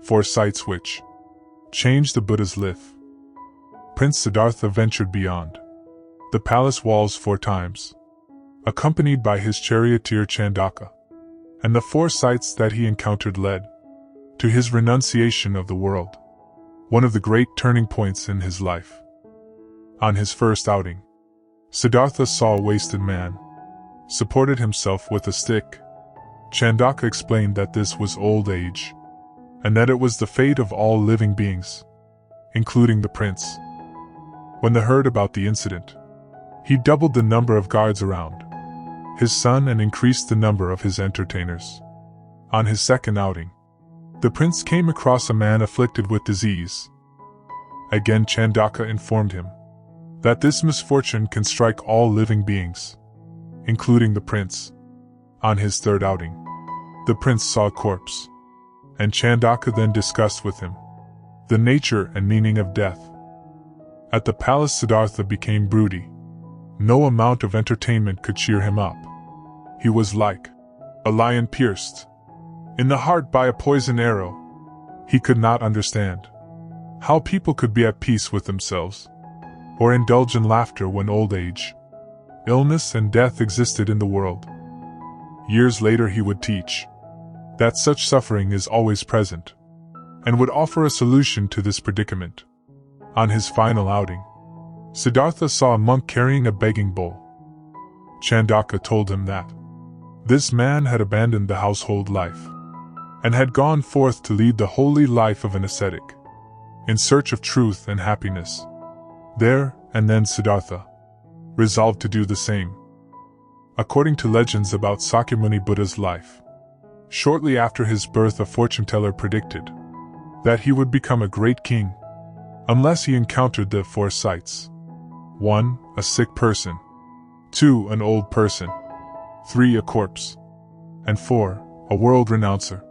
4 sights which changed the Buddha's life. Prince Siddhartha ventured beyond the palace walls 4 times, accompanied by his charioteer Chandaka, and the 4 sights that he encountered led to his renunciation of the world, one of the great turning points in his life. On his first outing, Siddhartha saw a wasted man, supported himself with a stick. Chandaka explained that this was old age, and that it was the fate of all living beings, including the prince. When they heard about the incident, he doubled the number of guards around his son and increased the number of his entertainers. On his second outing, the prince came across a man afflicted with disease. Again Chandaka informed him that this misfortune can strike all living beings, including the prince. On his third outing, the prince saw a corpse, and Chandaka then discussed with him the nature and meaning of death. At the palace, Siddhartha became broody. No amount of entertainment could cheer him up. He was like a lion pierced in the heart by a poison arrow. He could not understand how people could be at peace with themselves, or indulge in laughter when old age, illness and death existed in the world. Years later he would teach that such suffering is always present, and would offer a solution to this predicament. On his final outing, Siddhartha saw a monk carrying a begging bowl. Chandaka told him that this man had abandoned the household life, and had gone forth to lead the holy life of an ascetic, in search of truth and happiness. There and then Siddhartha resolved to do the same. According to legends about Sakyamuni Buddha's life, shortly after his birth a fortune-teller predicted that he would become a great king unless he encountered the 4 sights. 1. A sick person. 2. An old person. 3. A corpse. And 4. A world renouncer.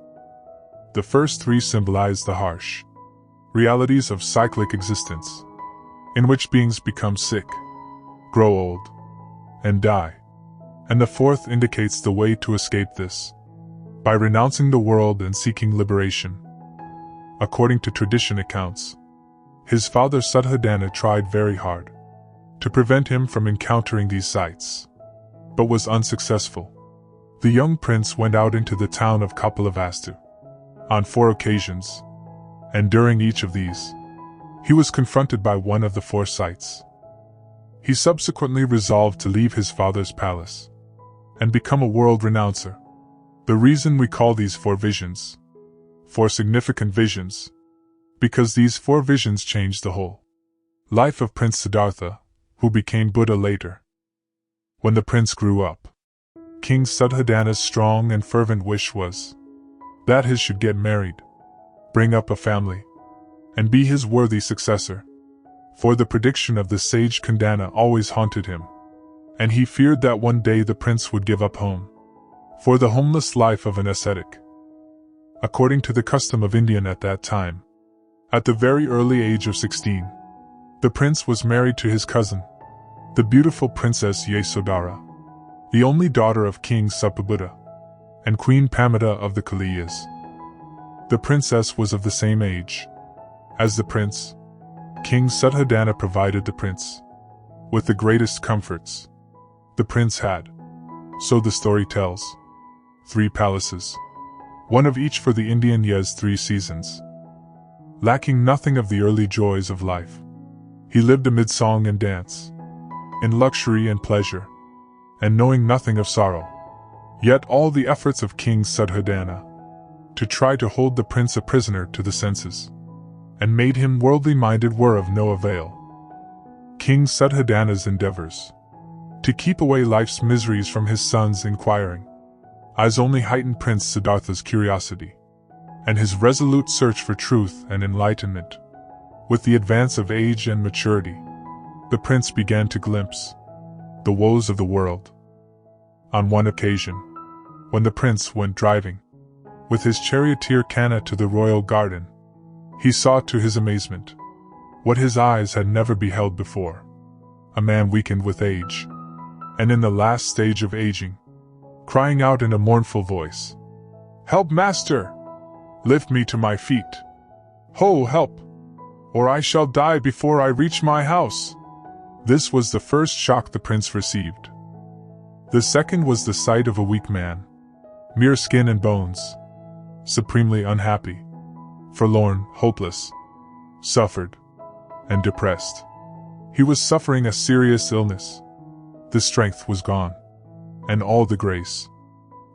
The first 3 symbolize the harsh realities of cyclic existence, in which beings become sick, grow old, and die. And the 4th indicates the way to escape this, by renouncing the world and seeking liberation. According to tradition accounts, his father Suddhodana tried very hard to prevent him from encountering these sights, but was unsuccessful. The young prince went out into the town of Kapilavastu on 4 occasions, and during each of these, he was confronted by one of the 4 sights. He subsequently resolved to leave his father's palace and become a world renouncer. The reason we call these 4 visions 4 significant visions, because these 4 visions changed the whole life of Prince Siddhartha, who became Buddha later. When the prince grew up, King Suddhodana's strong and fervent wish was that he should get married, bring up a family, and be his worthy successor. For the prediction of the sage Kundana always haunted him, and he feared that one day the prince would give up home for the homeless life of an ascetic. According to the custom of Indian at that time, at the very early age of 16, the prince was married to his cousin, the beautiful Princess Yasodhara, the only daughter of King Sapabuddha and Queen Pamita of the Kaliyas. The princess was of the same age as the prince. King Suddhodana provided the prince with the greatest comforts. The prince had, so the story tells, 3 palaces, one of each for the Indian year's 3 seasons. Lacking nothing of the early joys of life, he lived amid song and dance, in luxury and pleasure, and knowing nothing of sorrow. Yet all the efforts of King Suddhodana to try to hold the prince a prisoner to the senses and made him worldly minded were of no avail. King Suddhodana's endeavors to keep away life's miseries from his son's inquiring eyes only heightened Prince Siddhartha's curiosity and his resolute search for truth and enlightenment. With the advance of age and maturity, the prince began to glimpse the woes of the world. On one occasion, when the prince went driving with his charioteer Kanna to the royal garden, he saw to his amazement what his eyes had never beheld before: a man weakened with age, and in the last stage of aging, crying out in a mournful voice, "Help, master! Lift me to my feet. Ho, help! Or I shall die before I reach my house. This was the first shock the prince received. The second was the sight of a weak man, mere skin and bones, supremely unhappy, forlorn, hopeless, suffered, and depressed. He was suffering a serious illness. The strength was gone, and all the grace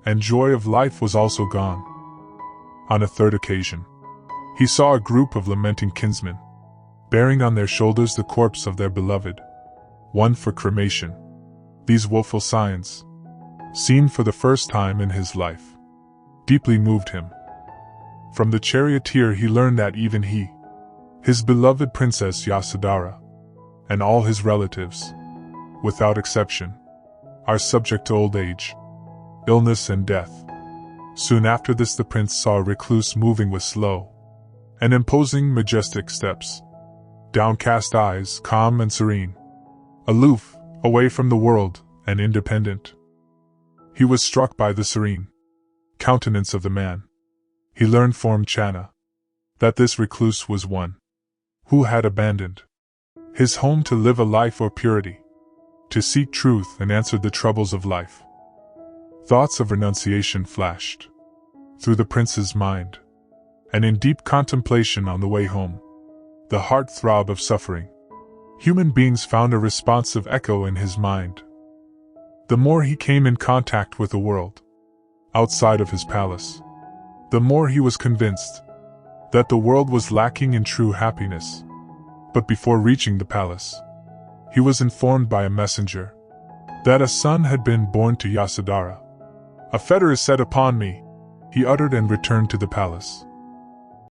and joy of life was also gone. On a third occasion, he saw a group of lamenting kinsmen, bearing on their shoulders the corpse of their beloved, one for cremation. These woeful signs, seen for the first time in his life, deeply moved him. From the charioteer he learned that even he, his beloved Princess Yasodhara, and all his relatives, without exception, are subject to old age, illness and death. Soon after this the prince saw a recluse moving with slow and imposing majestic steps, downcast eyes, calm and serene, aloof, away from the world, and independent. He was struck by the serene countenance of the man. He learned from Channa that this recluse was one who had abandoned his home to live a life of purity, to seek truth and answer the troubles of life. Thoughts of renunciation flashed through the prince's mind, and in deep contemplation on the way home, the heart-throb of suffering, human beings found a responsive echo in his mind. The more he came in contact with the world outside of his palace, the more he was convinced that the world was lacking in true happiness. But before reaching the palace, he was informed by a messenger that a son had been born to Yasodhara. A fetter is set upon me, he uttered and returned to the palace.